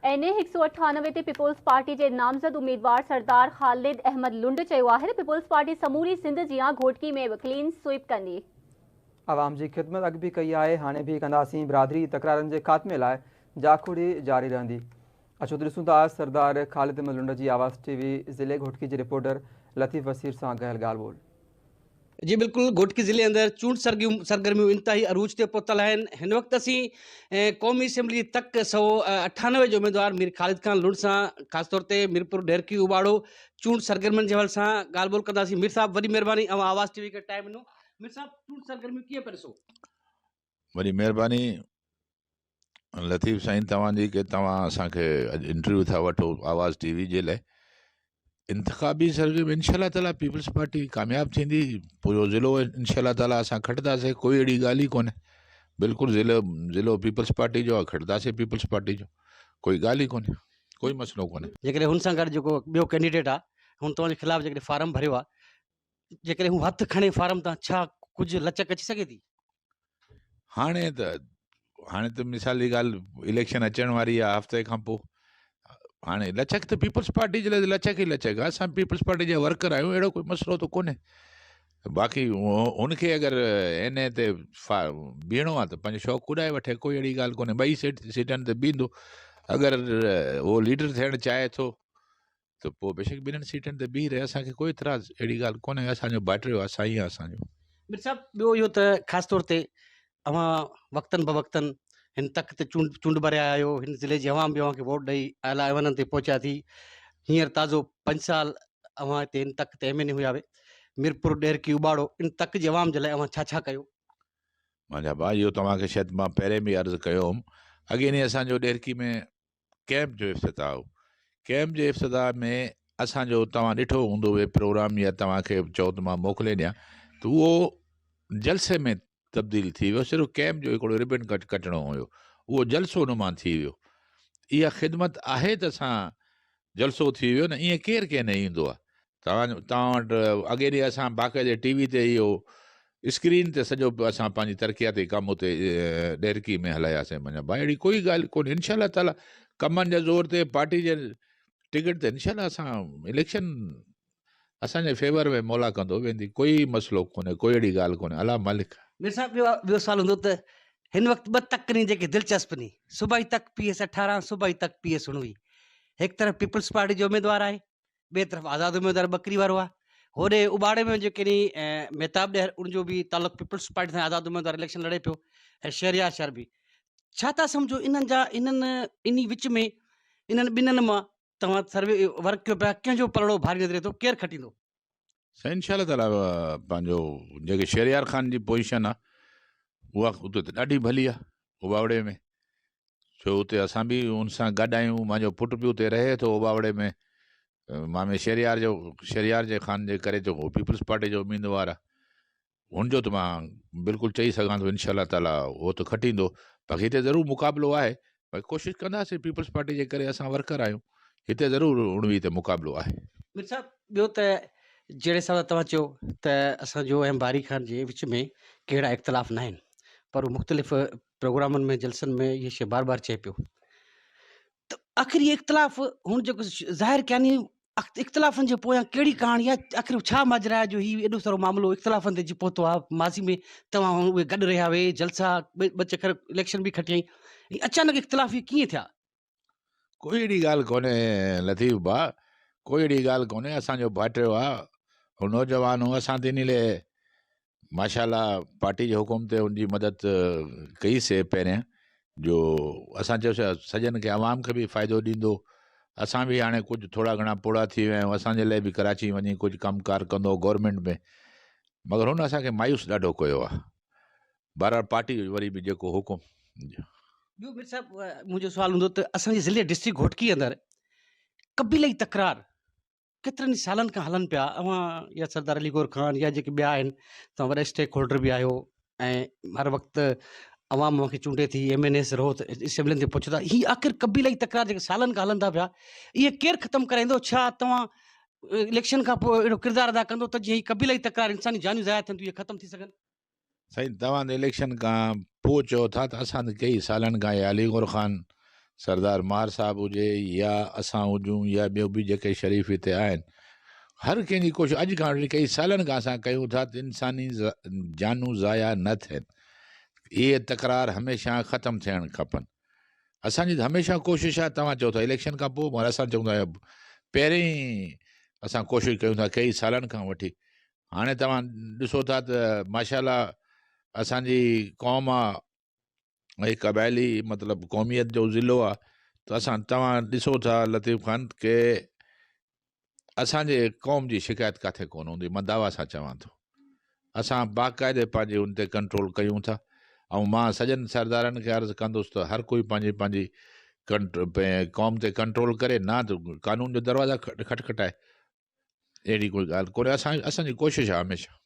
NA 198 ते people's party के नामज़द उम्मीदवार सरदार ख़ालिद अहमद लुंड चयो आहे त पीपुल्स पार्टी समूरी सिंध जियां घोटकी में भी क्लीन स्वीप कंदी। आवाम की खिदमत अॻु भी कई है, हाणे भी कंदासीं। बिरादरी तकरारनि के खात्मे लाइ जाखुड़ी जारी रहंदी। अचो त ॾिसूं था सरदार ख़ालिद अहमद लुंड की आवाज़ टीवी ज़िले घोटकी के रिपोर्टर लतीफ़ वसीर सां गहल ॻाल्हि ॿोल। जी बिल्कुल, घोटकी ज़िले अंदर चूंड सरगर्मियों इंतहाई अरूज ते पहुतल आहिनि। हिन वक़्तु असीं क़ौमी असैम्बली तक 198 जो उम्मीदवार मीर ख़ालिद ख़ान लुंड सां ख़ासि तौर ते मीरपुर ढेरकी उबाड़ो चूंड सरगर्मियुनि जे हवाले सां ॻाल्हि ॿोल कंदासीं। मीर साहब वॾी महिरबानी, आवाज़ टीवी खे टाइम ॾिनो। मीर साहब, चूंड सरगर्मियूं कीअं पिया ॾिसो? वॾी महिरबानी लतीफ़ साईं तव्हांजी कि तव्हां असांखे इंटरव्यू था वठो आवाज़ टीवी जे लाइ। इंतख़ाबी सरगर्मी इंशाअल्लाह ताला पीपल्स पार्टी कामयाब थींदी। पूरो ज़िलो इंशाअल्लाह ताला असां खटंदासीं, कोई अहिड़ी ॻाल्हि ई कोन्हे। बिल्कुलु ज़िलो पीपल्स पार्टी जो आहे, खटंदासीं पीपल्स पार्टी जो, कोई ॻाल्हि ई कोन्हे, कोई मसइलो कोन्हे। जेकॾहिं हुन सां गॾु जेको ॿियो कैंडिडेट आहे, हुन तव्हांजे ख़िलाफ़ु जेकॾहिं फार्म भरियो आहे, जेकॾहिं हू हथु खणे फार्म तां, छा कुझु लचक अची सघे थी? हाणे त मिसाल जी ॻाल्हि, इलेक्शन अचण वारी आहे हफ़्ते खां पोइ। हाणे लचक त पीपल्स पार्टी जे लाइ लचक ई लचक आहे। असां पीपल्स पार्टी जा वर्कर आहियूं, अहिड़ो कोई मसइलो त कोन्हे। बाक़ी उनखे अगरि NA ते बीहणो आहे त पंहिंजो शौक़ु उॾाए वठे, कोई अहिड़ी ॻाल्हि कोन्हे। 2 सीटनि ते बीहंदो। अगरि उहो लीडर थियणु चाहे थो त पोइ बेशक 2 सीटनि ते बीह रहे, असांखे कोई इतराज़ अहिड़ी ॻाल्हि कोन्हे। असांजो बाटियो आहे, साईं आहे असांजो। मीर साहब, ॿियो इहो त ख़ासि तौर ते अवां वक़्तनि ब वक़्तनि हिन तक ते चूंड भरिया आहियो, हिन ज़िले जी अवाम बि अव्हांखे वोट ॾेई आला ऐवननि ते पहुचा थी। हींअर ताज़ो 5 साल अव्हां हिते हिन तक ते MNA हुया हुए। मीरपुर ढेरकी उबाड़ो इन तक जे अवाम जे लाइ अव्हां छा छा कयो? मुंहिंजा भाउ, इहो तव्हांखे शायदि मां पहिरें बि अर्ज़ु कयो हुउमि। अॻे ॾींहुं असांजो ढेरकी में कैंप जो इफ़्तिताह हो। कैंप जे इफ़्तिताह में असांजो तव्हां ॾिठो हूंदो उहे प्रोग्राम, या तव्हांखे चओ त मां मोकिले ॾियां, त उहो जलसे में तब्दील थी वियो। सिर्फ़ु कैंप जो हिकिड़ो रिबन कटणो हुयो, उहो जलसो नुमा थी वियो। इहा ख़िदमत आहे त असां जलसो थी वियो न, ईअं केरु कंहिं न ईंदो आहे। तव्हां वटि अॻे ॾींहुं असां बाक़ाइदे TV ते इहो स्क्रीन ते सॼो असां पंहिंजी तरक़ियाती कमु उते ढेरकी में हलायासीं। मुंहिंजा भाई, अहिड़ी कोई ॻाल्हि कोन्हे। इंशाअल्लाह ताला कमनि जे ज़ोर ते, पार्टी जे टिकट ते इंशाअल्लाह असां इलेक्शन असांजे फेवर में मौला कंदो वेंदी, कोई मसइलो कोन्हे, कोई अहिड़ी ॻाल्हि कोन्हे। अल्लाह मालिक। मीर साहब, ॿियो सवाल हूंदो त हिन वक़्तु 2 तकनी जेके दिलचस्प नी, सूबाई तक PS 18, सूबाई तक PS 19। हिकु तरफ़ पीपल्स पार्टी जो उम्मीदवार आहे, ॿिए तरफ़ आज़ाद उम्मीदवार बकरी वारो आहे। होॾे उबाड़े में जेके मेहताब ॾेहर, उनजो बि तालुक पीपल्स पार्टी सां आज़ाद उम्मीदवार इलेक्शन लड़े पियो, ऐं शहरियार शहर बि। छा था सम्झो इन विच में इन्हनि ॿिन्हिनि मां तव्हां सर्वे वर्क कयो पिया, कंहिंजो पलड़ो भारी नज़रे थो, केरु खटींदो? साईं इंशाअल्लाह ताला पंहिंजो जेके शहरियार ख़ान जी पोजीशन आहे, उहा उते त ॾाढी भली आहे उबावड़े में। छो उते असां बि उन सां गॾु आहियूं। मुंहिंजो पुटु बि उते रहे थो उबावड़े में। मामे शहरियार जे ख़ान जे करे, उहो पीपल्स पार्टी जो उम्मीदवार आहे। हुनजो त मां बिल्कुलु चई सघां थो इंशाअल्लाह ताला उहो त खटींदो। बाक़ी हिते ज़रूरु मुक़ाबिलो आहे, भई कोशिशि कंदासीं। पीपल्स पार्टी जे करे असां वर्कर आहियूं, हिते ज़रूरु 19 ते मुक़ाबिलो आहे। मीर साहब, ॿियो त जहिड़े हिसाब सां तव्हां चयो त असांजो ऐं बारी ख़ान जे विच में कहिड़ा इख़्तिलाफ़ न आहिनि, पर उहो मुख़्तलिफ़ प्रोग्रामनि में, जलसनि में इहे शइ बार बार चए पियो। त आख़िर इहे इख़्तिलाफ़ हुन जेको ज़ाहिर कया नी, इख़्तिलाफ़नि जे पोयां कहिड़ी कहाणी आहे? आख़िर छा माजरा आहे जो हीउ एॾो सारो मामिलो इख़्तिलाफ़नि ते अची पहुतो आहे? माज़ी में तव्हां उहे गॾु रहिया हुए, जलसा, 2 चकर इलेक्शन बि खटियईं, अचानक इख़्तिलाफ़ इहे कीअं थिया? कोई अहिड़ी ॻाल्हि कोन्हे लतीफ़ भाउ, कोई अहिड़ी ॻाल्हि कोन्हे। असांजो भाइटियो आहे, नौजवान हो। असां त इन लाइ माशाअल्लाह पार्टी जे हुकुम ते उनजी मदद कईसीं पहिरियां, जो असां चयोसीं सॼनि खे, आवाम खे बि फ़ाइदो ॾींदो। असां बि हाणे कुझु थोरा घणा पोड़ा थी विया आहियूं। असांजे लाइ बि कराची वञी कुझु कमकार कंदो गवर्नमेंट में, मगर हुन असांखे मायूस ॾाढो कयो आहे। बहरहाल पार्टी वरी बि जेको हुकुम। ॿियो मीर साहब, मुंहिंजो सुवाल हूंदो त असांजे ज़िले डिस्ट्रिक्ट घोटकी अंदरि क़बीलई तकरार केतिरनि सालनि खां हलनि पिया। अवां या सरदार अली गौर ख़ान या जेके ॿिया आहिनि, तव्हां वॾा स्टेक होल्डर बि आहियो, ऐं हर वक़्तु अवाम खे चूंडे थी, MNAs रहो त असेंबलियुनि ते पहुचो था। हीअ आख़िर क़बीलई तकरार जेके सालनि खां हलनि था पिया, इहे केरु ख़तमु कराईंदो? छा तव्हां इलेक्शन खां पोइ अहिड़ो किरदारु अदा कंदो त जीअं क़बीलई तकरार, इंसानी जानियूं ज़ाया थियनि थियूं, इहे ख़तमु थी सघनि? साईं, तव्हां इलेक्शन खां पोइ चओ था, त असां त कई सालनि खां अली गौर ख़ान सरदार मार साहब हुजे या असां हुजूं या ॿियो बि जेके शरीफ़ हिते आहिनि, हर कंहिंजी कोशिशि अॼु खां वठी कई सालनि खां असां कयूं था त इंसानी जानूं ज़ाया न थियनि। इहे तकरार हमेशह ख़तमु थियणु खपनि। असांजी त हमेशह कोशिशि आहे, तव्हां चओ था इलेक्शन खां पोइ, मगर असां चऊं था पहिरीं असां कोशिशि कयूं था कई सालनि खां वठी। हाणे तव्हां ॾिसो था त माशाल्लाह असांजी क़ौम आहे, क़बाइली मतिलबु क़ौमियत जो ज़िलो आहे, त तव्हां ॾिसो था लतीफ़ ख़ान के असांजे क़ौम जी शिकायत किथे कोन हूंदी। मां दावा सां चवां थो, असां बाक़ाइदे पंहिंजे उन ते कंट्रोल कयूं था। ऐं मां सॼनि सरदारनि खे अर्ज़ु कंदुसि त हर कोई पंहिंजी पंहिंजी क़ौम ते कंट्रोल करे, ना त कानून जो दरवाज़ा खटखटाए। अहिड़ी कोई ॻाल्हि कोन्हे, असांजी कोशिशि आहे हमेशह।